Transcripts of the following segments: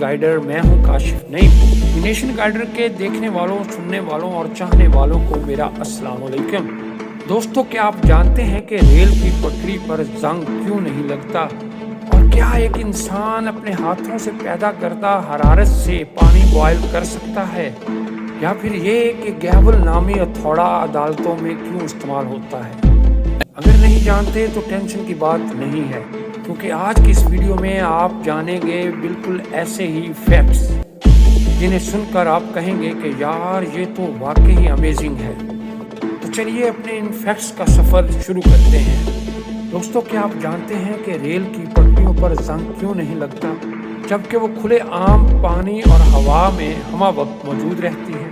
Guider मैं हूं Kashif Naeem. Nation guider के देखने वालों, सुनने वालों और चाहने वालों को मेरा अस्सलाम वालेकुम। दोस्तों, क्या आप जानते हैं कि रेल की पटरी पर जंग क्यों नहीं लगता? और क्या एक इंसान अपने हाथों से पैदा करदा हरारत से पानी बॉयल कर सकता है? या फिर ये कि गैवल नामी हथौड़ा अदालतों में क्यों इस्तेमाल होता है? अगर नहीं जानते तो टेंशन की बात नहीं है, क्योंकि आज की इस वीडियो में आप जानेंगे बिल्कुल ऐसे ही फैक्ट्स जिन्हें सुनकर आप कहेंगे कि यार ये तो वाकई ही अमेजिंग है। तो चलिए अपने इन फैक्ट्स का सफ़र शुरू करते हैं। दोस्तों, क्या आप जानते हैं कि रेल की पटरियों पर जंग क्यों नहीं लगता, जबकि वो खुले आम पानी और हवा में हमा वक्त मौजूद रहती है?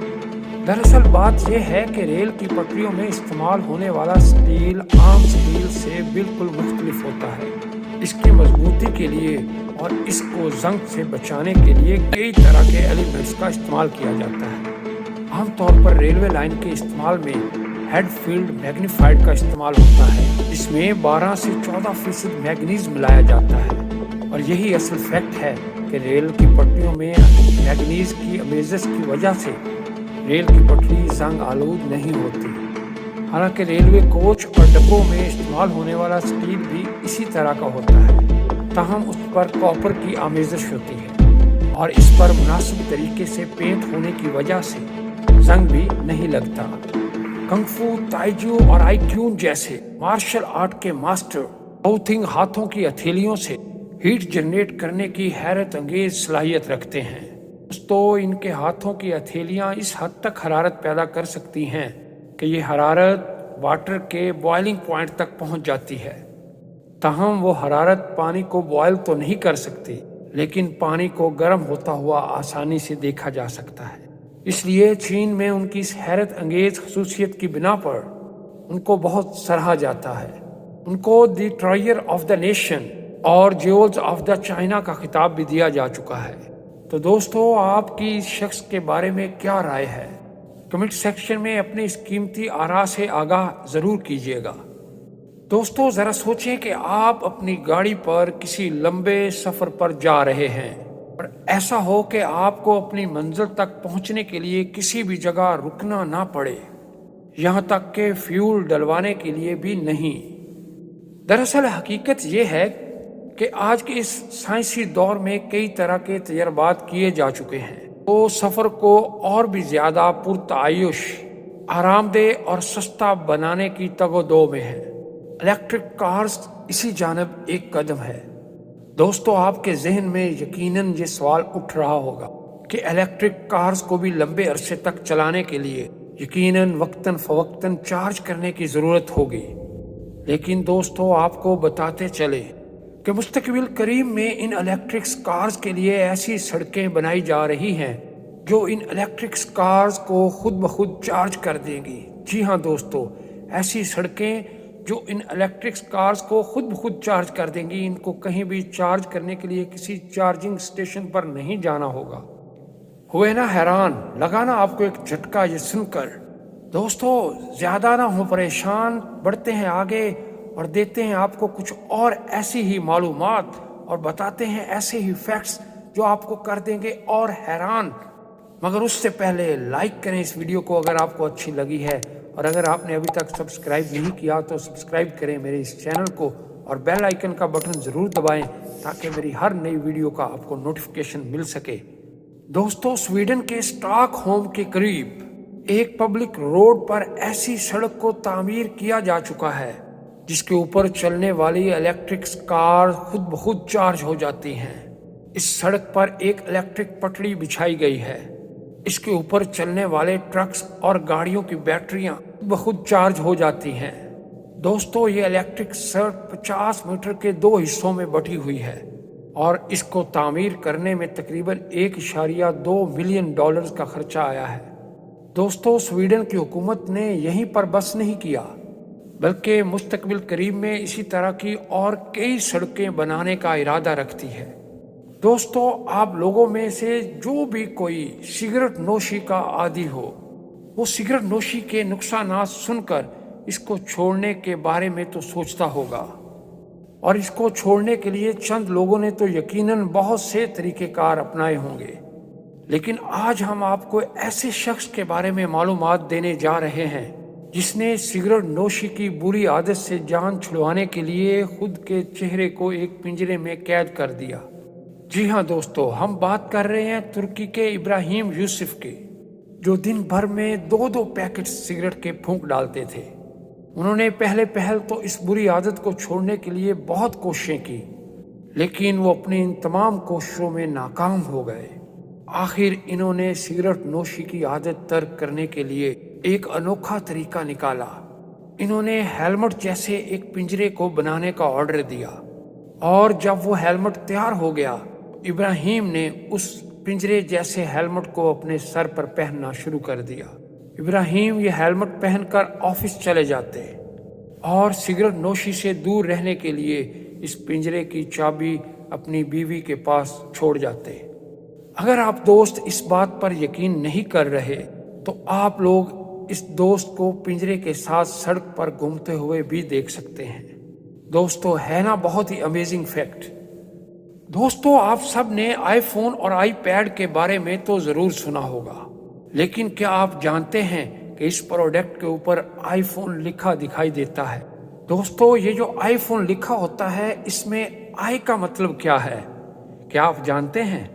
दरअसल बात यह है कि रेल की पटरियों में इस्तेमाल होने वाला स्टील आम स्टील से बिल्कुल मुख्तलिफ होता है। इसकी मजबूती के लिए और इसको जंग से बचाने के लिए कई तरह के एलिमेंट्स का इस्तेमाल किया जाता है। आमतौर पर रेलवे लाइन के इस्तेमाल में हेड फील्ड मैग्नीफाइड का इस्तेमाल होता है। इसमें 12 से 14% मैग्नीज मिलाया जाता है। और यही असल फैक्ट है कि रेल की पटरियों में मैग्नीज की अमेजेस की वजह से रेल की पटरी जंग आलूद नहीं होती। हालांकि रेलवे कोच और डिब्बों में इस्तेमाल होने वाला स्टील भी इसी तरह का होता है, ताहम उस पर कॉपर की आमेज़श होती है और इस पर मुनासिब तरीके से पेंट होने की वजह से जंग भी नहीं लगता। कंगफू, ताइजू और आईक्यून जैसे मार्शल आर्ट के मास्टर बाउथिंग हाथों की हथेलियों से हीट जनरेट करने की हैरत अंगेज सलाहियत रखते हैं। दोस्तों, इनके हाथों की हथेलियां इस हद तक हरारत पैदा कर सकती हैं कि ये हरारत वाटर के बॉइलिंग पॉइंट तक पहुंच जाती है। ताहम वो हरारत पानी को बॉयल तो नहीं कर सकती, लेकिन पानी को गर्म होता हुआ आसानी से देखा जा सकता है। इसलिए चीन में उनकी इस हैरत अंगेज खसूसियत की बिना पर उनको बहुत सराहा जाता है। उनको द ट्रायर ऑफ द नेशन और ज्वेल्स ऑफ द चाइना का खिताब भी दिया जा चुका है। तो दोस्तों, आपकी इस शख्स के बारे में क्या राय है? कमेंट सेक्शन में अपनी इस कीमती आरा से आगाह जरूर कीजिएगा। दोस्तों, जरा सोचें कि आप अपनी गाड़ी पर किसी लंबे सफर पर जा रहे हैं और ऐसा हो कि आपको अपनी मंजिल तक पहुंचने के लिए किसी भी जगह रुकना ना पड़े, यहाँ तक कि फ्यूल डलवाने के लिए भी नहीं। दरअसल हकीकत ये है कि आज के इस साइंसी दौर में कई तरह के तजर्बात किए जा चुके हैं, तो सफ़र को और भी ज़्यादा पुरतायुश, आरामदेह और सस्ता बनाने की तगोदो में है। इलेक्ट्रिक कार्स इसी जानब एक कदम है। दोस्तों, आपके जहन में यकीनन ये सवाल उठ रहा होगा कि इलेक्ट्रिक कार्स को भी लंबे अरसे तक चलाने के लिए यकीनन वक्तन फवक्तन चार्ज करने की ज़रूरत होगी। लेकिन दोस्तों, आपको बताते चले कि मुस्तकबिल करीब में इन इलेक्ट्रिक कार्स के लिए ऐसी सड़कें बनाई जा रही हैं जो इन इलेक्ट्रिक कार्स को खुद ब खुद चार्ज कर देंगी। जी हाँ दोस्तों, ऐसी सड़कें जो इन इलेक्ट्रिक कार्स को खुद ब खुद चार्ज कर देंगी। इनको कहीं भी चार्ज करने के लिए किसी चार्जिंग स्टेशन पर नहीं जाना होगा। हुए ना हैरान? लगा ना आपको एक झटका ये सुनकर? दोस्तों, ज़्यादा ना हो परेशान, बढ़ते हैं आगे और देते हैं आपको कुछ और ऐसी ही मालूमात और बताते हैं ऐसे ही फैक्ट्स जो आपको कर देंगे और हैरान। मगर उससे पहले लाइक करें इस वीडियो को अगर आपको अच्छी लगी है, और अगर आपने अभी तक सब्सक्राइब नहीं किया तो सब्सक्राइब करें मेरे इस चैनल को और बेल आइकन का बटन ज़रूर दबाएं ताकि मेरी हर नई वीडियो का आपको नोटिफिकेशन मिल सके। दोस्तों, स्वीडन के स्टॉकहोम के करीब एक पब्लिक रोड पर ऐसी सड़क को तामीर किया जा चुका है जिसके ऊपर चलने वाली इलेक्ट्रिक कार खुद ब खुद चार्ज हो जाती हैं। इस सड़क पर एक इलेक्ट्रिक पटड़ी बिछाई गई है। इसके ऊपर चलने वाले ट्रक्स और गाड़ियों की बैटरियां खुद ब खुद चार्ज हो जाती हैं। दोस्तों, ये इलेक्ट्रिक सड़क 50 मीटर के 2 हिस्सों में बटी हुई है और इसको तामीर करने में तकरीबन $1.2 मिलियन का खर्चा आया है। दोस्तों, स्वीडन की हुकूमत ने यहीं पर बस नहीं किया, बल्कि मुस्तकबिल करीब में इसी तरह की और कई सड़कें बनाने का इरादा रखती है। दोस्तों, आप लोगों में से जो भी कोई सिगरेट नोशी का आदी हो, वो सिगरेट नोशी के नुकसानात सुनकर इसको छोड़ने के बारे में तो सोचता होगा, और इसको छोड़ने के लिए चंद लोगों ने तो यकीनन बहुत से तरीक़ेकार अपनाए होंगे, लेकिन आज हम आपको ऐसे शख्स के बारे में मालूमात देने जा रहे हैं जिसने सिगरेट नोशी की बुरी आदत से जान छुड़वाने के लिए खुद के चेहरे को एक पिंजरे में कैद कर दिया। जी हाँ दोस्तों, हम बात कर रहे हैं तुर्की के इब्राहिम यूसुफ की, जो दिन भर में 2-2 पैकेट सिगरेट के फूंक डालते थे। उन्होंने पहल तो इस बुरी आदत को छोड़ने के लिए बहुत कोशिशें की, लेकिन वो अपनी इन तमाम कोशिशों में नाकाम हो गए। आखिर इन्होंने सिगरेट नोशी की आदत तर्क करने के लिए एक अनोखा तरीका निकाला। इन्होंने हेलमेट जैसे एक पिंजरे को बनाने का ऑर्डर दिया, और जब वो हेलमेट तैयार हो गया, इब्राहिम ने उस पिंजरे जैसे हेलमेट को अपने सर पर पहनना शुरू कर दिया। इब्राहिम ये हेलमेट पहनकर ऑफिस चले जाते और सिगरेट नोशी से दूर रहने के लिए इस पिंजरे की चाबी अपनी बीवी के पास छोड़ जाते। अगर आप दोस्त इस बात पर यकीन नहीं कर रहे तो आप लोग इस दोस्त को पिंजरे के साथ सड़क पर घूमते हुए भी देख सकते हैं। दोस्तों, है ना बहुत ही अमेजिंग फैक्ट। दोस्तों, आप सब ने आईफोन और आईपैड के बारे में तो जरूर सुना होगा, लेकिन क्या आप जानते हैं कि इस प्रोडक्ट के ऊपर आईफोन लिखा दिखाई देता है। दोस्तों, ये जो आईफोन लिखा होता है, इसमें आई का मतलब क्या है, क्या आप जानते हैं?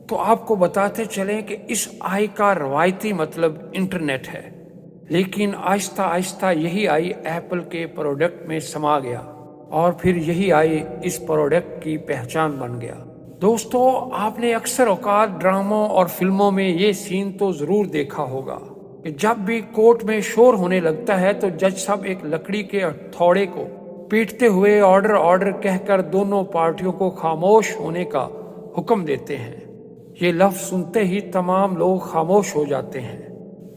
तो आपको बताते चलें कि इस आई का रवायती मतलब इंटरनेट है, लेकिन आहिस्ता आहिस्ता यही आई एप्पल के प्रोडक्ट में समा गया और फिर यही आई इस प्रोडक्ट की पहचान बन गया। दोस्तों, आपने अक्सर औकात ड्रामों और फिल्मों में ये सीन तो जरूर देखा होगा कि जब भी कोर्ट में शोर होने लगता है तो जज साहब एक लकड़ी के हथौड़े को पीटते हुए ऑर्डर कहकर दोनों पार्टियों को खामोश होने का हुक्म देते हैं। ये लफ्ज सुनते ही तमाम लोग खामोश हो जाते हैं।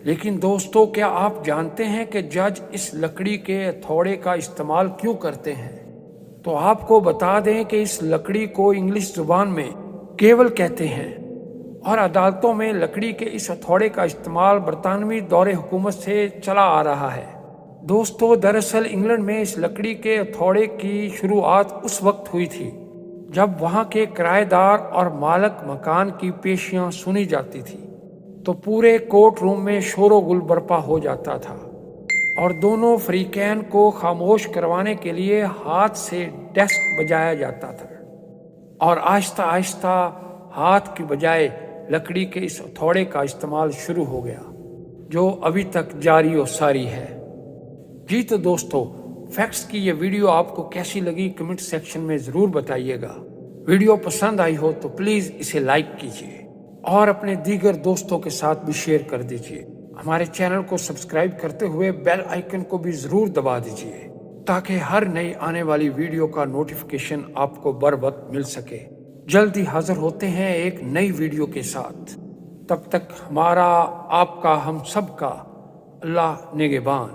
लेकिन दोस्तों, क्या आप जानते हैं कि जज इस लकड़ी के हथौड़े का इस्तेमाल क्यों करते हैं? तो आपको बता दें कि इस लकड़ी को इंग्लिश जुबान में केवल कहते हैं और अदालतों में लकड़ी के इस हथौड़े का इस्तेमाल बरतानवी दौरे हुकूमत से चला आ रहा है। दोस्तों, दरअसल इंग्लैंड में इस लकड़ी के हथौड़े की शुरुआत उस वक्त हुई थी जब वहाँ के किराएदार और मालिक मकान की पेशियां सुनी जाती थी तो पूरे कोर्ट रूम में शोरो गुल बरपा हो जाता था और दोनों फरीकैन को खामोश करवाने के लिए हाथ से डेस्क बजाया जाता था और आहिस्ता आहिस्ता हाथ की बजाय लकड़ी के इस हथौड़े का इस्तेमाल शुरू हो गया, जो अभी तक जारी और सारी है। जी तो दोस्तों, फैक्ट्स की ये वीडियो आपको कैसी लगी कमेंट सेक्शन में ज़रूर बताइएगा। वीडियो पसंद आई हो तो प्लीज़ इसे लाइक कीजिए और अपने दीगर दोस्तों के साथ भी शेयर कर दीजिए। हमारे चैनल को सब्सक्राइब करते हुए बेल आइकन को भी ज़रूर दबा दीजिए ताकि हर नई आने वाली वीडियो का नोटिफिकेशन आपको बर वक्त मिल सके। जल्दी हाजिर होते हैं एक नई वीडियो के साथ। तब तक हमारा, आपका, हम सब का अल्लाह निगहबान।